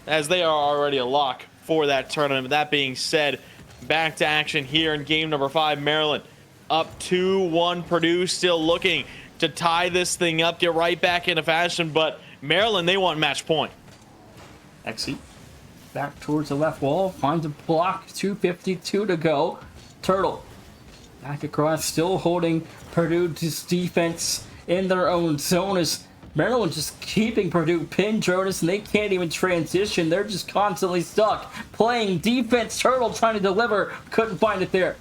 as they are already a lock for that tournament. That being said, back to action here in game number 5. Maryland up 2-1. Purdue still looking to tie this thing up, get right back into fashion, but Maryland, they want match point. Exit back towards the left wall, finds a block, 2:52 to go. Turtle back across, still holding Purdue's defense in their own zone as Maryland just keeping Purdue pinned, Jonas, and they can't even transition. They're just constantly stuck playing defense. Turtle trying to deliver, couldn't find it there.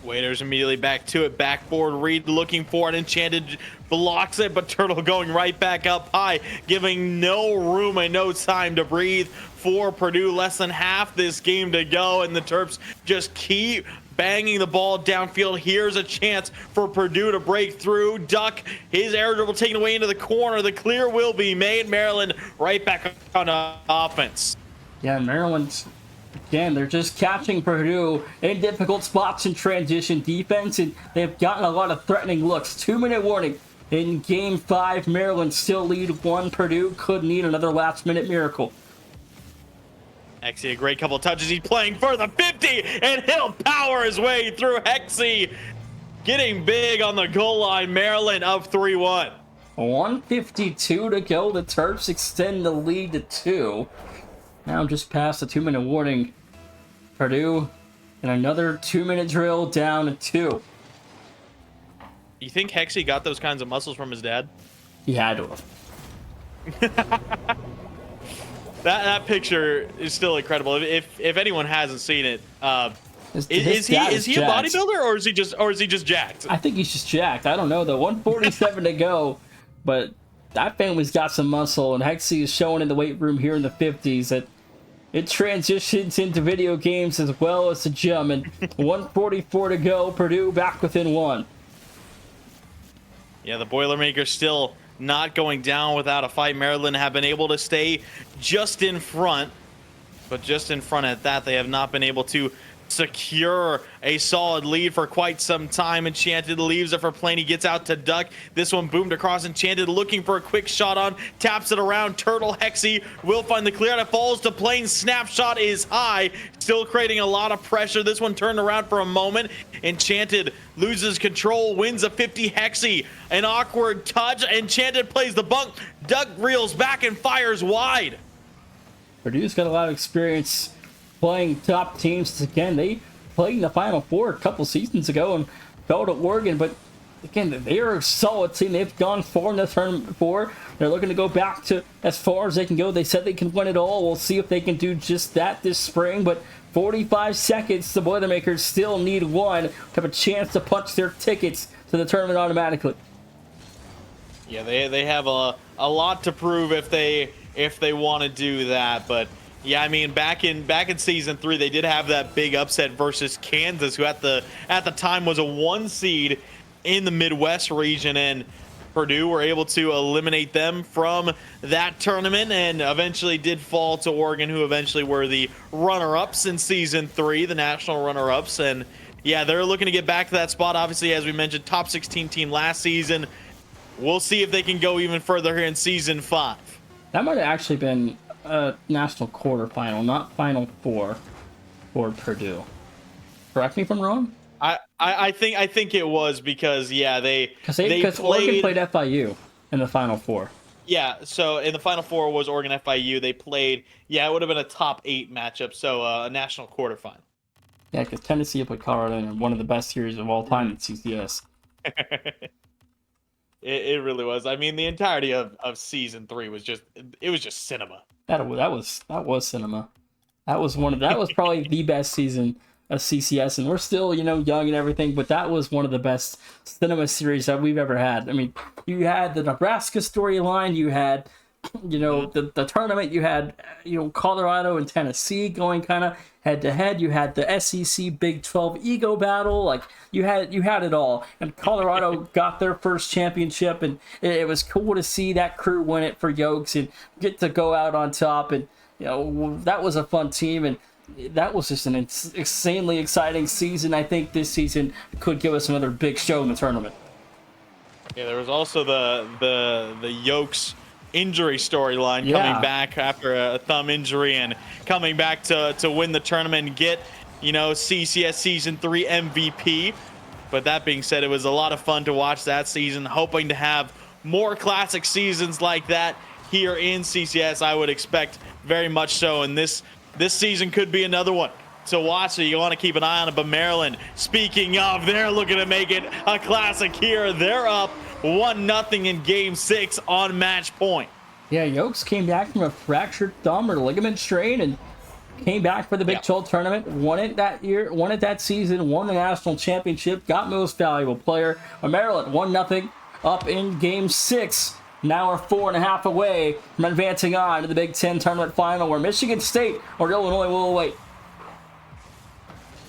Waiters immediately back to it. Backboard Reed looking for it. Enchanted blocks it, but Turtle going right back up high, giving no room and no time to breathe for Purdue. Less than half this game to go, and the Terps just keep banging the ball downfield. Here's a chance for Purdue to break through. Duck, his air dribble taken away into the corner. The clear will be made. Maryland right back on offense. Yeah, Maryland's, again, they're just catching Purdue in difficult spots in transition defense, and they've gotten a lot of threatening looks. 2-minute warning in game 5. Maryland still lead 1. Purdue could need another last-minute miracle. Hexy, a great couple of touches. He's playing for the 50, and he'll power his way through. Hexy getting big on the goal line. Maryland up 3-1. 1:52 to go. The Terps extend the lead to 2. Now just past the 2-minute warning. Purdue in another 2-minute drill down to 2. You think Hexy got those kinds of muscles from his dad? He had to have. That picture is still incredible. If anyone hasn't seen it, is he a bodybuilder or is he just jacked? I think he's just jacked. I don't know though. 1:47 to go, but that family's got some muscle, and Hexy is showing in the weight room here in the 50s that it transitions into video games as well as the gym. And 1:44 to go. Purdue back within 1. Yeah, the Boilermakers still not going down without a fight. Maryland have been able to stay just in front, but just in front at that, they have not been able to secure a solid lead for quite some time. Enchanted leaves it for Plain. He gets out to Duck. This one boomed across. Enchanted looking for a quick shot on, taps it around. Turtle, Hexy will find the clear, and it falls to Plain. Snapshot is high, still creating a lot of pressure. This one turned around for a moment. Enchanted loses control, wins a 50. Hexy, an awkward touch. Enchanted plays the bunk. Duck reels back and fires wide. Purdue's got a lot of experience playing top teams. Again, they played in the Final Four a couple seasons ago and fell to Oregon, but again, they're a solid team. They've gone far in the tournament before. They're looking to go back to as far as they can go. They said they can win it all. We'll see if they can do just that this spring, but 45 seconds, the Boilermakers still need 1 to have a chance to punch their tickets to the tournament automatically. Yeah, they have a lot to prove if they want to do that, but yeah, I mean, back in season 3, they did have that big upset versus Kansas, who at the time was a 1 seed in the Midwest region, and Purdue were able to eliminate them from that tournament and eventually did fall to Oregon, who eventually were the runner-ups in season 3, the national runner-ups. And yeah, they're looking to get back to that spot. Obviously, as we mentioned, top 16 team last season. We'll see if they can go even further here in season 5. That might have actually been a national quarterfinal, not Final Four for Purdue. Correct me if I'm wrong. I think it was because because Oregon played FIU in the Final Four. Yeah, so in the Final Four was Oregon FIU. They played. Yeah, it would have been a top 8 matchup, so a national quarterfinal. Yeah, because Tennessee played Colorado in one of the best series of all time in CCS. It really was. I mean, the entirety of season 3 was just cinema. That was cinema. That was probably the best season of CCS, and we're still young and everything, but that was one of the best cinema series that we've ever had. I mean, you had the Nebraska storyline, you had the tournament, you had, Colorado and Tennessee going kind of head to head. You had the SEC Big 12 ego battle. Like, you had it all. And Colorado got their first championship, and it was cool to see that crew win it for Yokes and get to go out on top. And, that was a fun team. And that was just an insanely exciting season. I think this season could give us another big show in the tournament. Yeah, there was also the Yokes injury storyline coming back after a thumb injury and coming back to win the tournament and get, CCS Season 3 MVP. But that being said, it was a lot of fun to watch that season, hoping to have more classic seasons like that here in CCS. I would expect very much so, and this season could be another one to watch, so you want to keep an eye on it. But Maryland, speaking of, they're looking to make it a classic here. They're up 1-0 in Game 6 on match point. Yeah, Yokes came back from a fractured thumb or ligament strain and came back for the Big 12 tournament, won it that year, won it that season, won the national championship, got most valuable player. Maryland 1-0 up in Game 6. Now we're 4.5 away from advancing on to the Big Ten tournament final, where Michigan State or Illinois will await.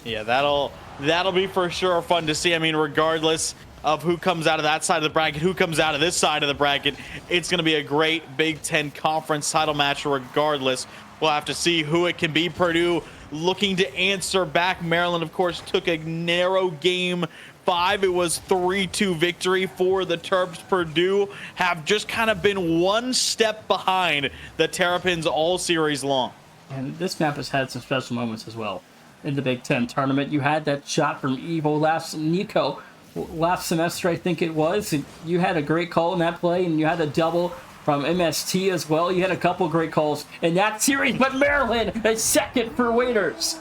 Yeah, that'll be for sure fun to see. I mean, regardless of who comes out of that side of the bracket, who comes out of this side of the bracket, it's going to be a great Big Ten conference title match regardless. We'll have to see who it can be. Purdue looking to answer back. Maryland, of course, took a narrow Game 5. It was 3-2 victory for the Terps. Purdue have just kind of been one step behind the Terrapins all series long. And this map has had some special moments as well. In the Big Ten tournament, you had that shot from Nico last semester, I think it was. And you had a great call in that play, and you had a double from MST as well. You had a couple great calls in that series, but Maryland is second for Waiters.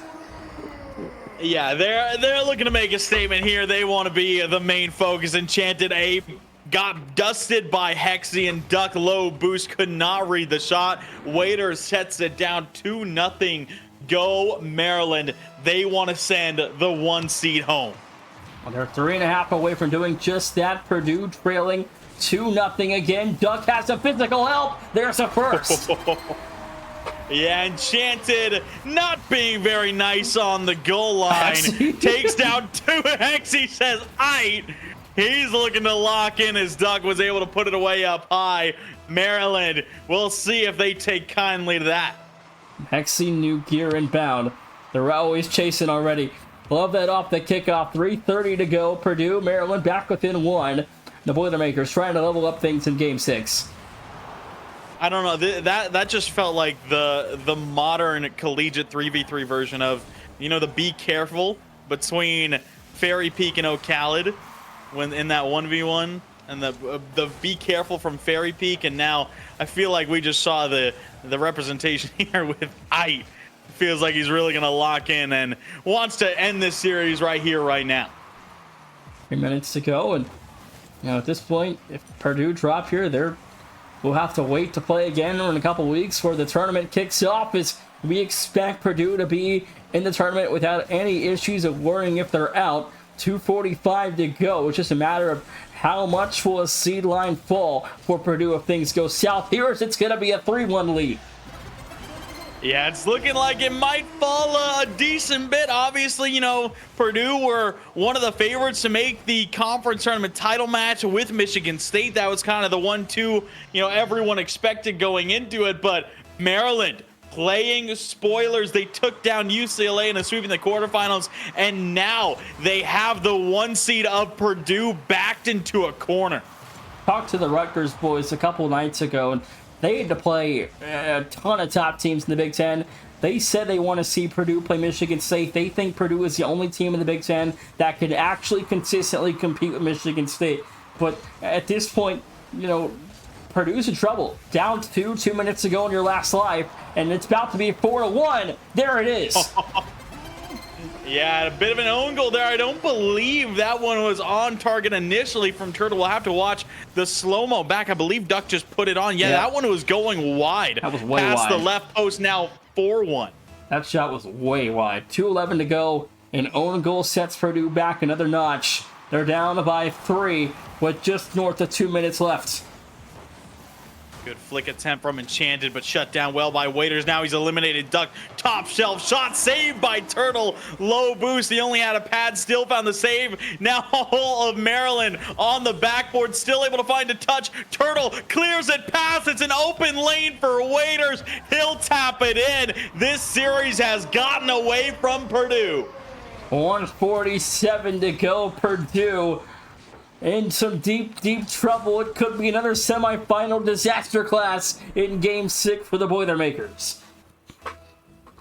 Yeah, they're looking to make a statement here. They want to be the main focus. Enchanted Ape got dusted by Hexy, and Duck low boost could not read the shot. Waiters sets it down 2-0. Go Maryland. They want to send the 1 seed home. Well, they're 3.5 away from doing just that. Purdue trailing 2-0 again. Duck has a physical help. There's a first. Yeah, Enchanted not being very nice on the goal line. Takes down 2. Hexy says, aight. He's looking to lock in as Duck was able to put it away up high. Maryland, we'll see if they take kindly to that. Hexy new gear inbound. They're always chasing already. Love that off the kickoff. 3:30 to go. Purdue, Maryland back within 1. The Boilermakers trying to level up things in Game 6. I don't know. That just felt like the modern collegiate 3v3 version of, the be careful between Fairy Peak and Ocalid when in that 1v1, and the be careful from Fairy Peak, and now I feel like we just saw the representation here with Ite. Feels like he's really going to lock in and wants to end this series right here, right now. 3 minutes to go, and at this point, if Purdue drop here, we'll have to wait to play again in a couple weeks where the tournament kicks off. As we expect Purdue to be in the tournament without any issues of worrying if they're out. 2:45 to go. It's just a matter of how much will a seed line fall for Purdue if things go south. Here's it's going to be a 3-1 lead. Yeah, it's looking like it might fall a decent bit. Obviously, Purdue were one of the favorites to make the conference tournament title match with Michigan State. That was kind of the 1-2, everyone expected going into it. But Maryland playing spoilers. They took down UCLA in a sweep in the quarterfinals, and now they have the 1 seed of Purdue backed into a corner. Talked to the Rutgers boys a couple nights ago, and they had to play a ton of top teams in the Big Ten. They said they want to see Purdue play Michigan State. They think Purdue is the only team in the Big Ten that could actually consistently compete with Michigan State. But at this point, Purdue's in trouble. Down 2 minutes to go in your last life, and it's about to be 4-1. There it is. Yeah, a bit of an own goal there. I don't believe that one was on target initially from Turtle. We'll have to watch the slow-mo back. I believe Duck just put it on. Yeah, that one was going wide. That was way past wide. The left post, now 4-1. That shot was way wide. 2:11 to go. An own goal sets Purdue back another notch. They're down by 3 with just north of 2 minutes left. Good flick attempt from Enchanted, but shut down well by Waiters. Now he's eliminated Duck. Top shelf shot saved by Turtle. Low boost. He only had a pad. Still found the save. Now all of Maryland on the backboard. Still able to find a touch. Turtle clears it past. It's an open lane for Waiters. He'll tap it in. This series has gotten away from Purdue. 1:47 to go. Purdue in some deep, deep trouble. It could be another semifinal disaster class in Game 6 for the Boilermakers.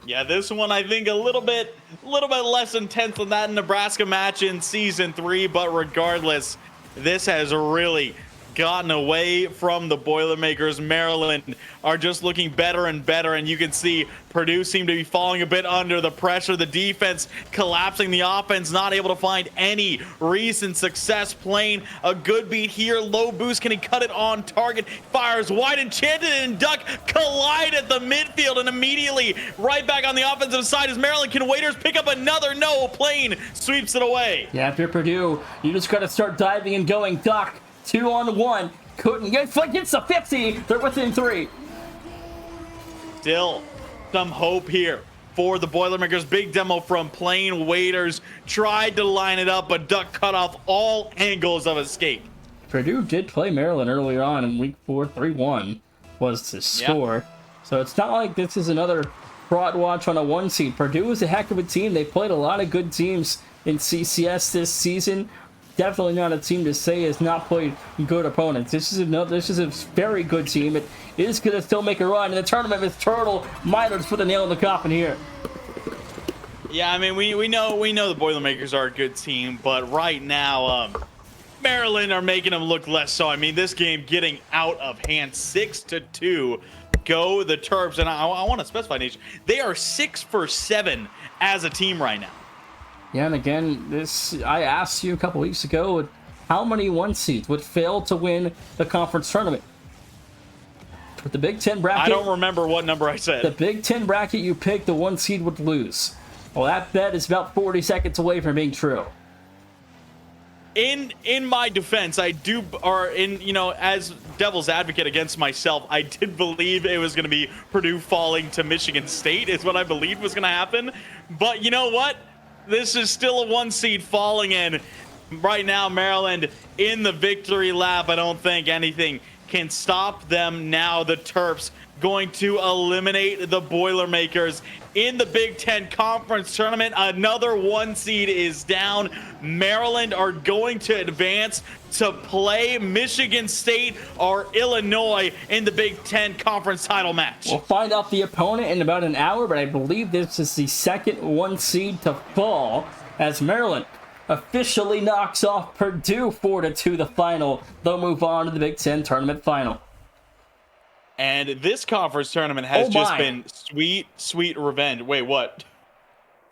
Yeah, this one I think a little bit less intense than that Nebraska match in Season 3, but regardless, this has really gotten away from the Boilermakers. Maryland are just looking better and better, and you can see Purdue seem to be falling a bit under the pressure. The defense collapsing, the offense not able to find any recent success, playing a good beat here. Low boost, can he cut it on target? Fires wide. Enchanted and Duck collide at the midfield, and immediately right back on the offensive side is Maryland. Can Waiters pick up another? No, Plain sweeps it away. Yeah, if you're Purdue, you just got to start diving and going. Duck 2-on-1, couldn't get flick, gets the 50. They're within 3. Still some hope here for the Boilermakers. Big demo from Plain. Waiters tried to line it up, but Duck cut off all angles of escape. Purdue did play Maryland earlier on in week 4. 3-1 was the score. Yep. So it's not like this is another fraud watch on a 1 seed. Purdue is a heck of a team. They played a lot of good teams in CCS this season. Definitely not a team to say has not played good opponents. This is a very good team. It is going to still make a run in the tournament with Turtle. Miners put the nail in the coffin here. Yeah, I mean, we know the Boilermakers are a good team, but right now, Maryland are making them look less so. I mean, this game getting out of hand, 6-2. Go the Terps, and I want to specify, Nation, they are 6 for 7 as a team right now. Yeah, and again, I asked you a couple weeks ago, how many 1 seeds would fail to win the conference tournament? With the Big Ten bracket, I don't remember what number I said. The Big Ten bracket you picked, the 1 seed would lose. Well, that bet is about 40 seconds away from being true. In my defense, as devil's advocate against myself, I did believe it was going to be Purdue falling to Michigan State is what I believed was going to happen. But you know what? This is still a 1 seed falling in. Right now, Maryland in the victory lap. I don't think anything can stop them now. The Terps going to eliminate the Boilermakers in the Big Ten Conference Tournament. Another 1 seed is down. Maryland are going to advance to play Michigan State or Illinois in the Big Ten Conference title match. We'll find out the opponent in about an hour, but I believe this is the second 1 seed to fall as Maryland officially knocks off Purdue 4-2 the final. They'll move on to the Big Ten Tournament final. And this conference tournament has just been sweet, sweet revenge. Wait, what?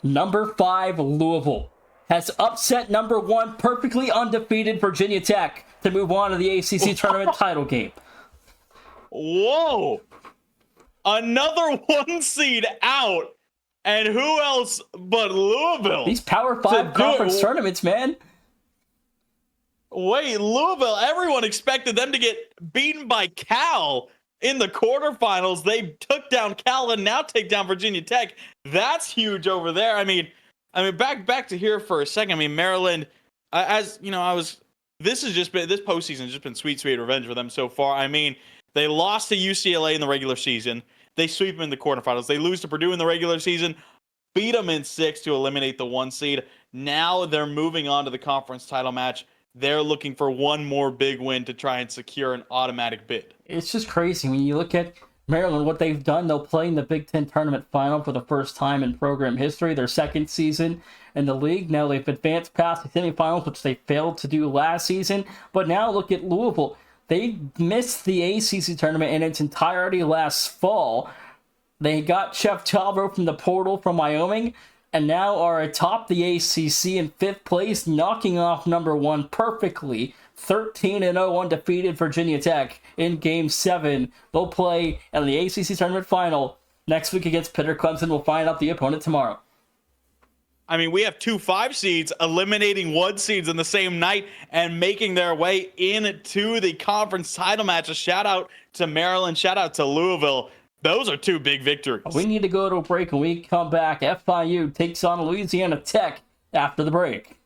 Number 5, Louisville, has upset number 1, perfectly undefeated Virginia Tech to move on to the ACC tournament title game. Whoa! Another 1 seed out. And who else but Louisville? These Power 5 conference tournaments, man. Wait, Louisville, everyone expected them to get beaten by Cal in the quarterfinals. They took down Cal and now take down Virginia Tech. That's huge over there. I mean, back to here for a second. I mean, Maryland, this postseason has just been sweet, sweet revenge for them so far. I mean, they lost to UCLA in the regular season. They sweep them in the quarterfinals. They lose to Purdue in the regular season, beat them in 6 to eliminate the 1 seed. Now they're moving on to the conference title match. They're looking for one more big win to try and secure an automatic bid. It's just crazy. When you look at Maryland, what they've done, they'll play in the Big Ten tournament final for the first time in program history, their second season in the league. Now they've advanced past the semifinals, which they failed to do last season. But now look at Louisville. They missed the ACC tournament in its entirety last fall. They got Chef Chalvo from the portal from Wyoming, and now are atop the ACC in 5th place, knocking off number 1 perfectly. 13-0 undefeated Virginia Tech in Game 7. They'll play in the ACC tournament final next week against Pitt or Clemson. We'll find out the opponent tomorrow. I mean, we have 2 5 seeds eliminating 1 seeds in the same night and making their way into the conference title match. A shout out to Maryland, shout out to Louisville. Those are 2 big victories. We need to go to a break, and we come back. FIU takes on Louisiana Tech after the break.